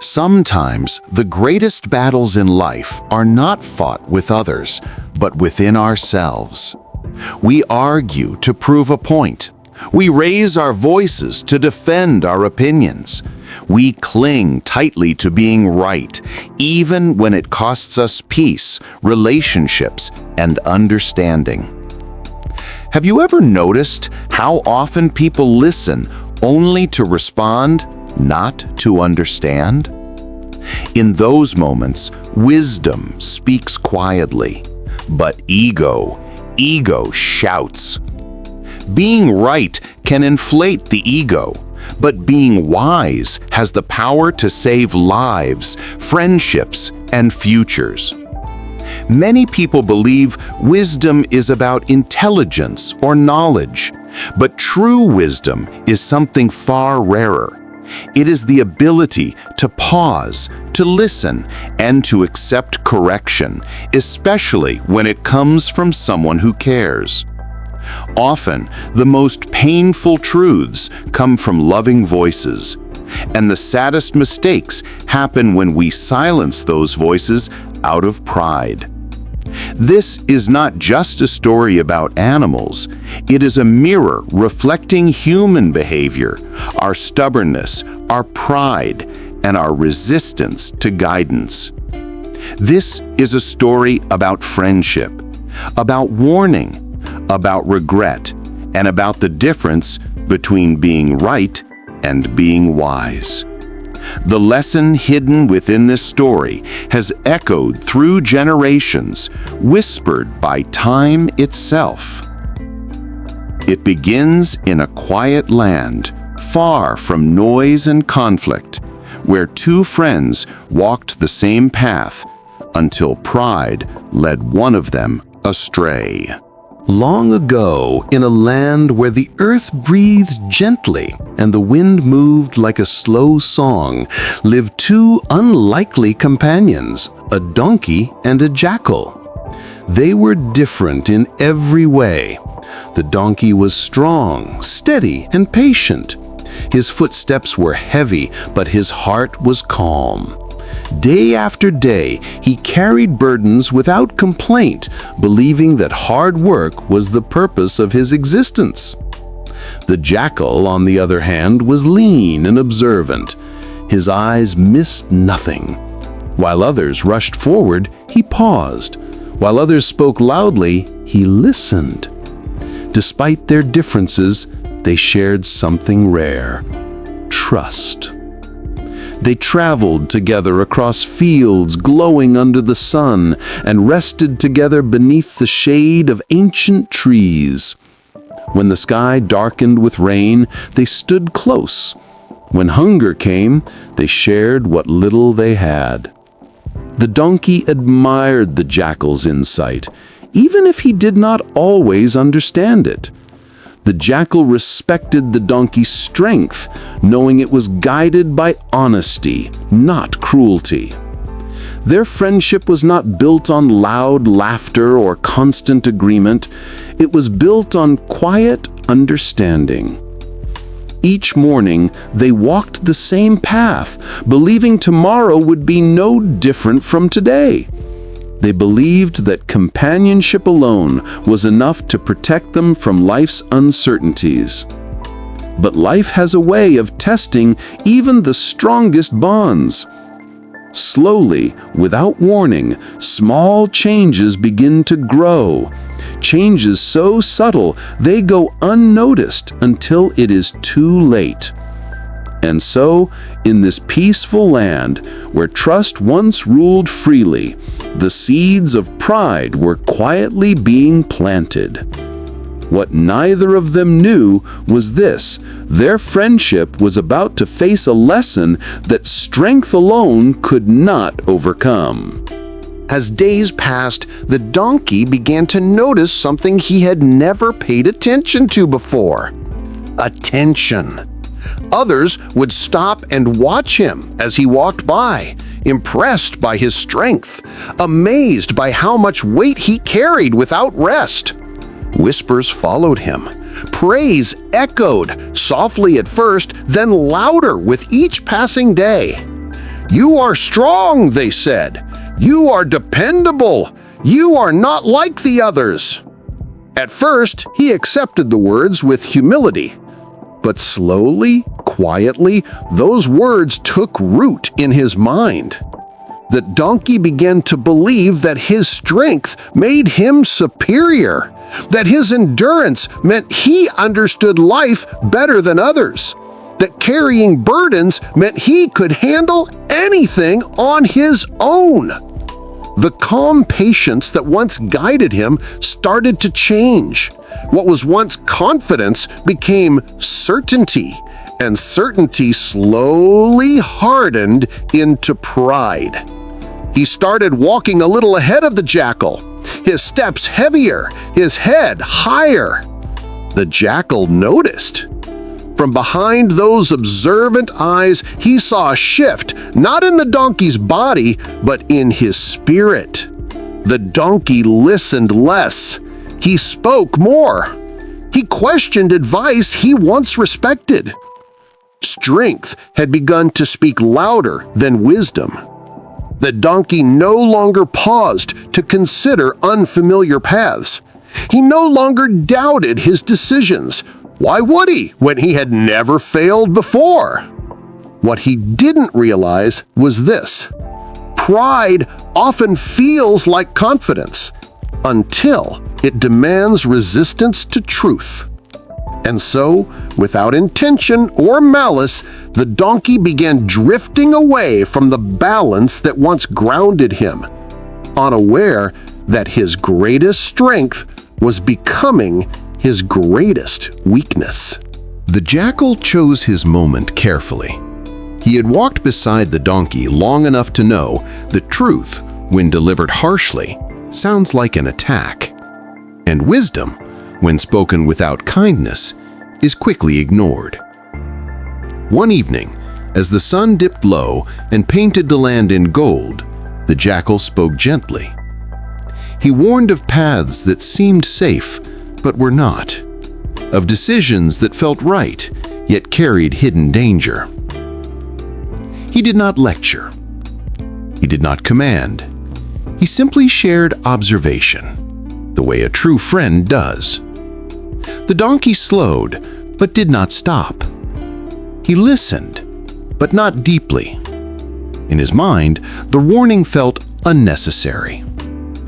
Sometimes the greatest battles in life are not fought with others, but within ourselves. We argue to prove a point. We raise our voices to defend our opinions. We cling tightly to being right, even when it costs us peace, relationships, and understanding. Have you ever noticed how often people listen only to respond, not to understand? In those moments, wisdom speaks quietly, but ego shouts. Being right can inflate the ego, but being wise has the power to save lives, friendships, and futures. Many people believe wisdom is about intelligence or knowledge, but true wisdom is something far rarer. It is the ability to pause, to listen, and to accept correction, especially when it comes from someone who cares. Often, the most painful truths come from loving voices, and the saddest mistakes happen when we silence those voices out of pride. This is not just a story about animals. It is a mirror reflecting human behavior, our stubbornness, our pride, and our resistance to guidance. This is a story about friendship, about warning, about regret, and about the difference between being right and being wise. The lesson hidden within this story has echoed through generations, whispered by time itself. It begins in a quiet land, far from noise and conflict, where two friends walked the same path until pride led one of them astray. Long ago, in a land where the earth breathed gently and the wind moved like a slow song, lived two unlikely companions, a donkey and a jackal. They were different in every way. The donkey was strong, steady, and patient. His footsteps were heavy, but his heart was calm. Day after day, he carried burdens without complaint, believing that hard work was the purpose of his existence. The jackal, on the other hand, was lean and observant. His eyes missed nothing. While others rushed forward, he paused. While others spoke loudly, he listened. Despite their differences, they shared something rare: trust. They traveled together across fields glowing under the sun and rested together beneath the shade of ancient trees. When the sky darkened with rain, they stood close. When hunger came, they shared what little they had. The donkey admired the jackal's insight, even if he did not always understand it. The jackal respected the donkey's strength, knowing it was guided by honesty, not cruelty. Their friendship was not built on loud laughter or constant agreement. It was built on quiet understanding. Each morning, they walked the same path, believing tomorrow would be no different from today. They believed that companionship alone was enough to protect them from life's uncertainties. But life has a way of testing even the strongest bonds. Slowly, without warning, small changes begin to grow. Changes so subtle they go unnoticed until it is too late. And so, in this peaceful land, where trust once ruled freely, the seeds of pride were quietly being planted. What neither of them knew was this: their friendship was about to face a lesson that strength alone could not overcome. As days passed, the donkey began to notice something he had never paid attention to before: attention. Others would stop and watch him as he walked by, impressed by his strength, amazed by how much weight he carried without rest. Whispers followed him. Praise echoed, softly at first, then louder with each passing day. "You are strong," they said. "You are dependable. You are not like the others." At first, he accepted the words with humility. But slowly, quietly, those words took root in his mind. The donkey began to believe that his strength made him superior, that his endurance meant he understood life better than others, that carrying burdens meant he could handle anything on his own. The calm patience that once guided him started to change. What was once confidence became certainty, and certainty slowly hardened into pride. He started walking a little ahead of the jackal, his steps heavier, his head higher. The jackal noticed. From behind those observant eyes, he saw a shift, not in the donkey's body, but in his spirit. The donkey listened less. He spoke more. He questioned advice he once respected. Strength had begun to speak louder than wisdom. The donkey no longer paused to consider unfamiliar paths. He no longer doubted his decisions. Why would he, when he had never failed before? What he didn't realize was this: pride often feels like confidence until it demands resistance to truth. And so, without intention or malice, the donkey began drifting away from the balance that once grounded him, unaware that his greatest strength was becoming his greatest weakness. The jackal chose his moment carefully. He had walked beside the donkey long enough to know that truth, when delivered harshly, sounds like an attack. And wisdom, when spoken without kindness, is quickly ignored. One evening, as the sun dipped low and painted the land in gold, the jackal spoke gently. He warned of paths that seemed safe, but were not, of decisions that felt right, yet carried hidden danger. He did not lecture. He did not command. He simply shared observation, the way a true friend does. The donkey slowed, but did not stop. He listened, but not deeply. In his mind, the warning felt unnecessary.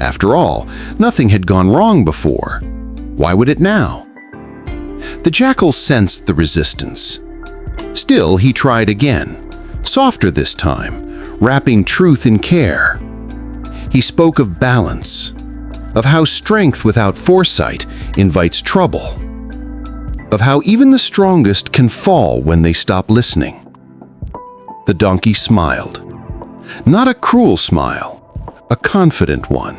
After all, nothing had gone wrong before. Why would it now? The jackal sensed the resistance. Still, he tried again, softer this time, wrapping truth in care. He spoke of balance, of how strength without foresight invites trouble, of how even the strongest can fall when they stop listening. The donkey smiled. Not a cruel smile, a confident one.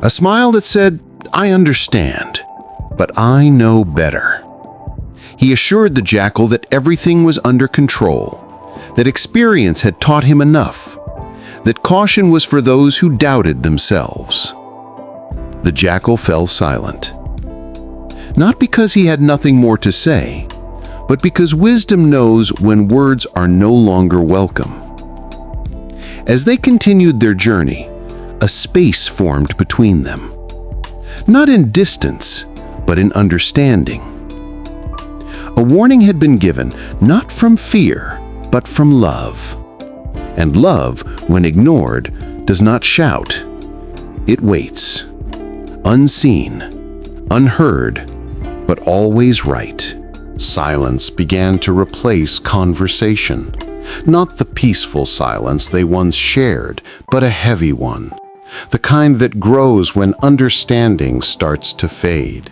A smile that said, "I understand, but I know better." He assured the jackal that everything was under control, that experience had taught him enough, that caution was for those who doubted themselves. The jackal fell silent. Not because he had nothing more to say, but because wisdom knows when words are no longer welcome. As they continued their journey, a space formed between them. Not in distance, but in understanding. A warning had been given, not from fear, but from love. And love, when ignored, does not shout. It waits, unseen, unheard, but always right. Silence began to replace conversation. Not the peaceful silence they once shared, but a heavy one. The kind that grows when understanding starts to fade.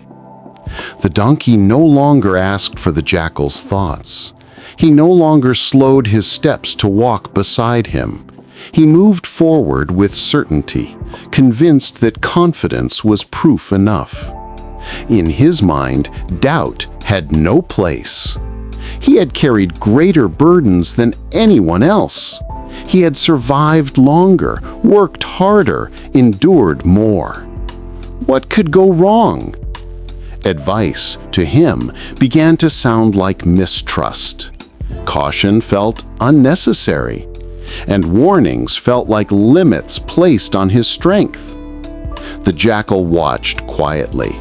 The donkey no longer asked for the jackal's thoughts. He no longer slowed his steps to walk beside him. He moved forward with certainty, convinced that confidence was proof enough. In his mind, doubt had no place. He had carried greater burdens than anyone else. He had survived longer, worked harder, endured more. What could go wrong? Advice, to him, began to sound like mistrust. Caution felt unnecessary. and warnings felt like limits placed on his strength. The jackal watched quietly.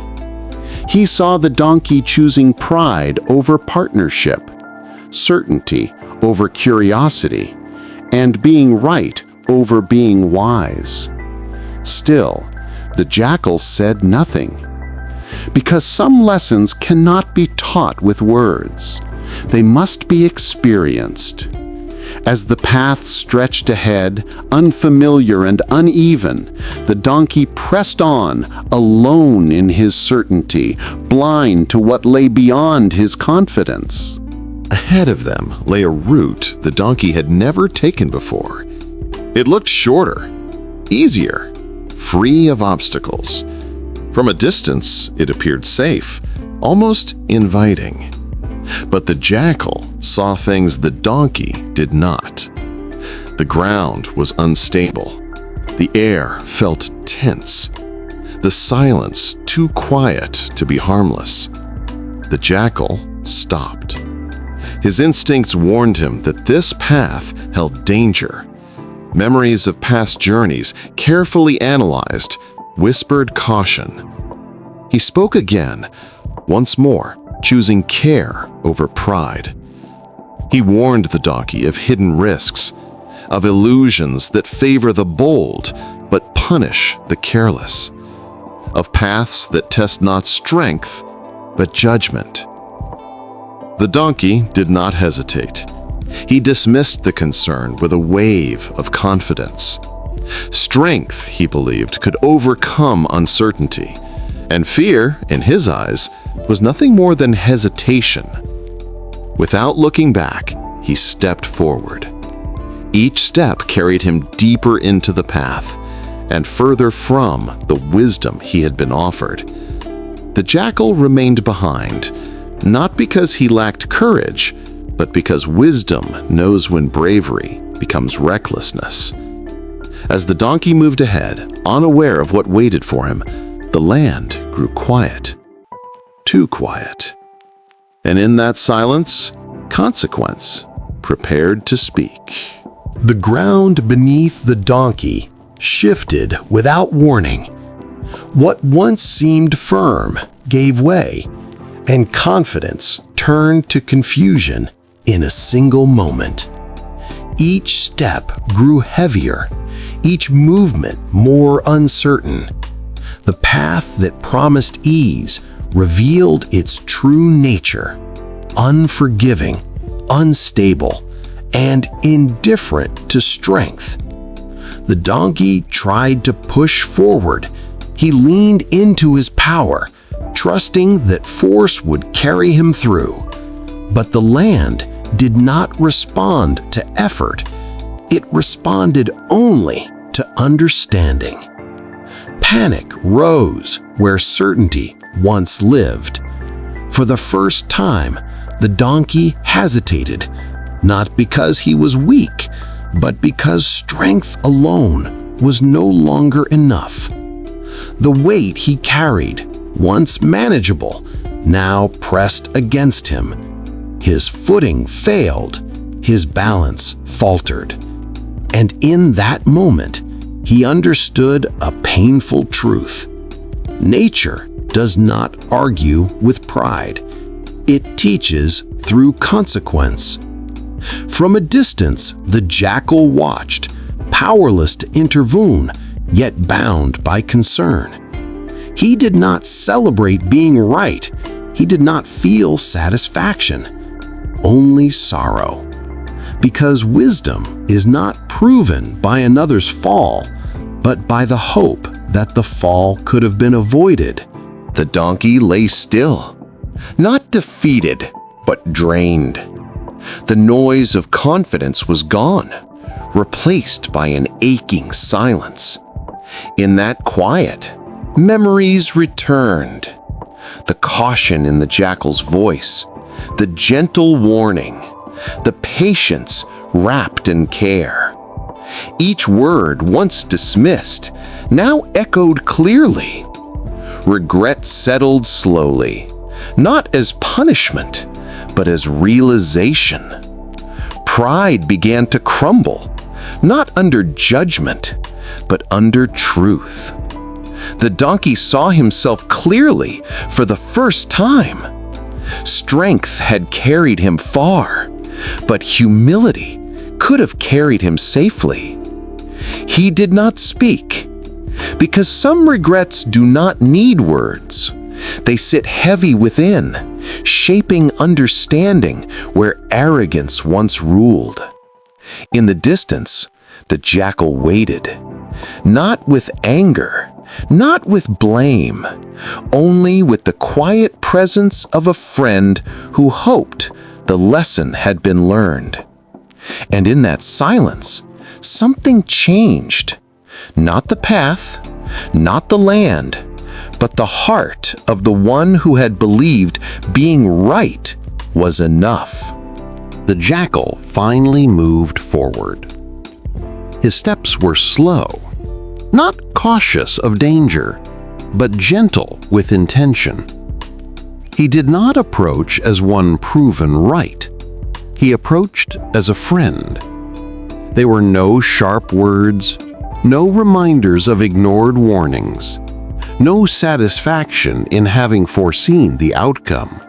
He saw the donkey choosing pride over partnership, certainty over curiosity, and being right over being wise. Still, the jackal said nothing. Because some lessons cannot be taught with words. They must be experienced. As the path stretched ahead, unfamiliar and uneven, the donkey pressed on, alone in his certainty, blind to what lay beyond his confidence. Ahead of them lay a route the donkey had never taken before. It looked shorter, easier, free of obstacles. From a distance, it appeared safe, almost inviting. But the jackal saw things the donkey did not. The ground was unstable. The air felt tense. The silence too quiet to be harmless. The jackal stopped. His instincts warned him that this path held danger. Memories of past journeys, carefully analyzed, whispered caution. He spoke again, once more, choosing care over pride. He warned the donkey of hidden risks, of illusions that favor the bold but punish the careless, of paths that test not strength but judgment. The donkey did not hesitate. He dismissed the concern with a wave of confidence. Strength, he believed, could overcome uncertainty, and fear, in his eyes, was nothing more than hesitation. Without looking back, he stepped forward. Each step carried him deeper into the path and further from the wisdom he had been offered. The jackal remained behind, not because he lacked courage, but because wisdom knows when bravery becomes recklessness. As the donkey moved ahead, unaware of what waited for him, the land grew quiet. Too quiet. And in that silence, consequence prepared to speak. The ground beneath the donkey shifted without warning. What once seemed firm gave way, and confidence turned to confusion in a single moment. Each step grew heavier, each movement more uncertain. The path that promised ease revealed its true nature, unforgiving, unstable, and indifferent to strength. The donkey tried to push forward. He leaned into his power, trusting that force would carry him through. But the land did not respond to effort. It responded only to understanding. Panic rose where certainty once lived. For the first time, the donkey hesitated, not because he was weak, but because strength alone was no longer enough. The weight he carried, once manageable, now pressed against him. His footing failed, his balance faltered. And in that moment, he understood a painful truth. Nature does not argue with pride. It teaches through consequence. From a distance, the jackal watched, powerless to intervene, yet bound by concern. He did not celebrate being right. He did not feel satisfaction, only sorrow. Because wisdom is not proven by another's fall, but by the hope that the fall could have been avoided. The donkey lay still, not defeated, but drained. The noise of confidence was gone, replaced by an aching silence. In that quiet, memories returned. The caution in the jackal's voice, the gentle warning, the patience wrapped in care. Each word, once dismissed, now echoed clearly. Regret settled slowly, not as punishment, but as realization. Pride began to crumble, not under judgment, but under truth. The donkey saw himself clearly for the first time. Strength had carried him far, but humility could have carried him safely. He did not speak, because some regrets do not need words. They sit heavy within, shaping understanding where arrogance once ruled. In the distance, the jackal waited, not with anger, not with blame, only with the quiet presence of a friend who hoped the lesson had been learned. And in that silence, something changed. Not the path, not the land, but the heart of the one who had believed being right was enough. The jackal finally moved forward. His steps were slow, not cautious of danger, but gentle with intention. He did not approach as one proven right. He approached as a friend. There were no sharp words, no reminders of ignored warnings, no satisfaction in having foreseen the outcome.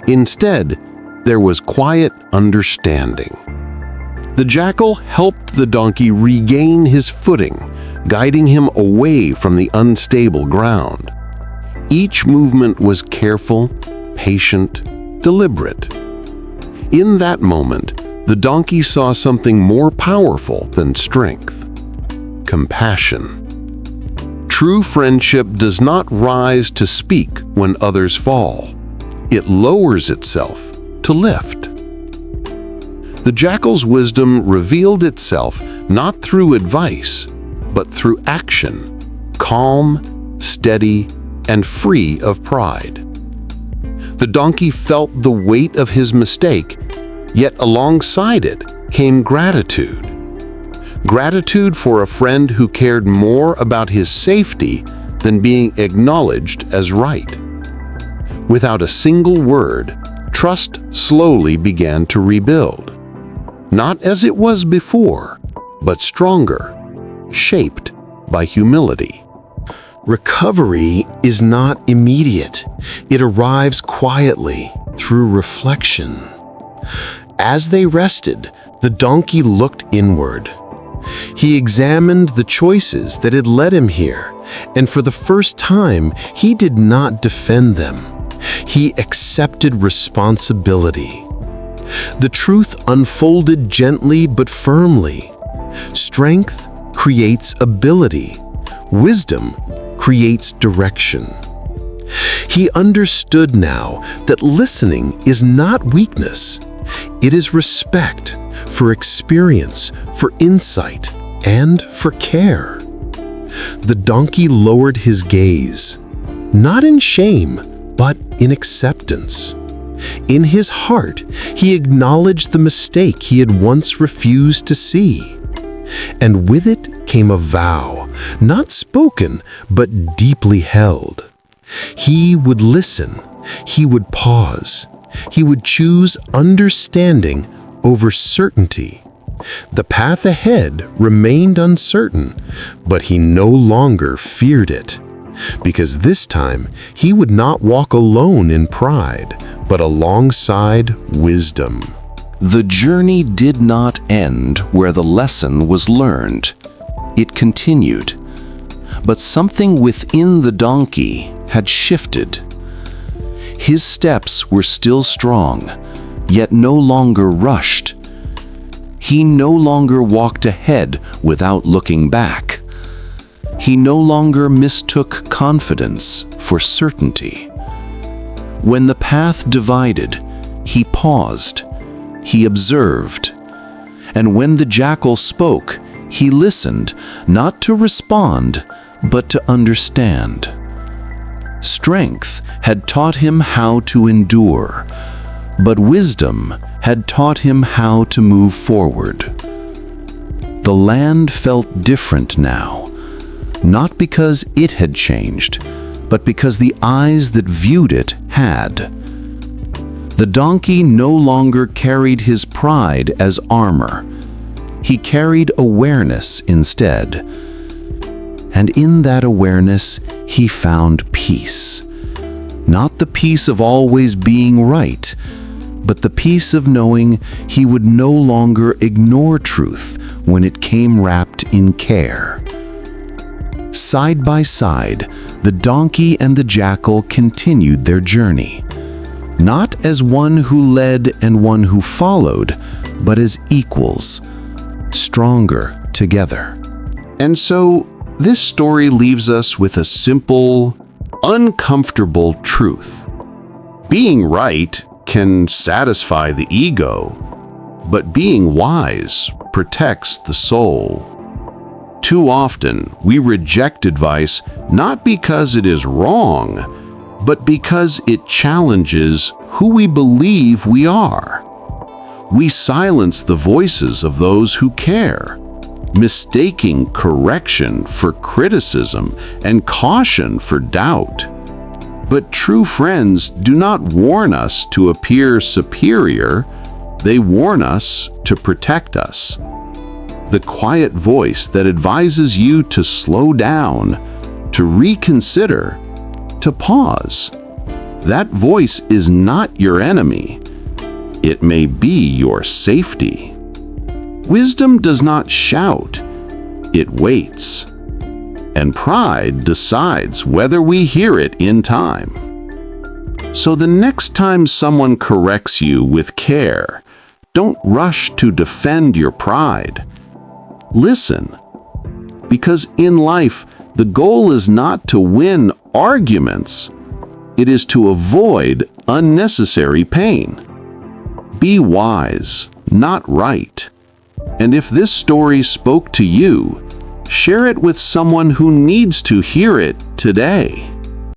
Instead, there was quiet understanding. The jackal helped the donkey regain his footing, guiding him away from the unstable ground. Each movement was careful, patient, deliberate. In that moment, the donkey saw something more powerful than strength: compassion. True friendship does not rise to speak when others fall. It lowers itself to lift. The jackal's wisdom revealed itself not through advice, but through action, calm, steady, and free of pride. The donkey felt the weight of his mistake, yet alongside it came gratitude. Gratitude for a friend who cared more about his safety than being acknowledged as right. Without a single word, trust slowly began to rebuild. Not as it was before, but stronger, shaped by humility. Recovery is not immediate. It arrives quietly through reflection. As they rested, the donkey looked inward. He examined the choices that had led him here, and for the first time, he did not defend them. He accepted responsibility. The truth unfolded gently but firmly. Strength creates ability. Wisdom creates direction. He understood now that listening is not weakness. It is respect for experience, for insight, and for care. The donkey lowered his gaze, not in shame, but in acceptance. In his heart, he acknowledged the mistake he had once refused to see. And with it came a vow, not spoken, but deeply held. He would listen, he would pause, he would choose understanding over certainty. The path ahead remained uncertain, but he no longer feared it, because this time he would not walk alone in pride, but alongside wisdom. The journey did not end where the lesson was learned. It continued. But something within the donkey had shifted. His steps were still strong, yet no longer rushed. He no longer walked ahead without looking back. He no longer mistook confidence for certainty. When the path divided, he paused. He observed. And when the jackal spoke, he listened, not to respond, but to understand. Strength had taught him how to endure, but wisdom had taught him how to move forward. The land felt different now, not because it had changed, but because the eyes that viewed it had. The donkey no longer carried his pride as armor. He carried awareness instead. And in that awareness, he found peace. Not the peace of always being right, but the peace of knowing he would no longer ignore truth when it came wrapped in care. Side by side, the donkey and the jackal continued their journey, not as one who led and one who followed, but as equals, stronger together. And so, this story leaves us with a simple, uncomfortable truth. Being right can satisfy the ego, but being wise protects the soul. Too often, we reject advice not because it is wrong, but because it challenges who we believe we are. We silence the voices of those who care, mistaking correction for criticism and caution for doubt. But true friends do not warn us to appear superior, they warn us to protect us. The quiet voice that advises you to slow down, to reconsider, to pause. That voice is not your enemy. It may be your safety. Wisdom does not shout, it waits. And pride decides whether we hear it in time. So the next time someone corrects you with care, don't rush to defend your pride. Listen, because in life, the goal is not to win arguments, it is to avoid unnecessary pain. Be wise, not right. And if this story spoke to you, share it with someone who needs to hear it today.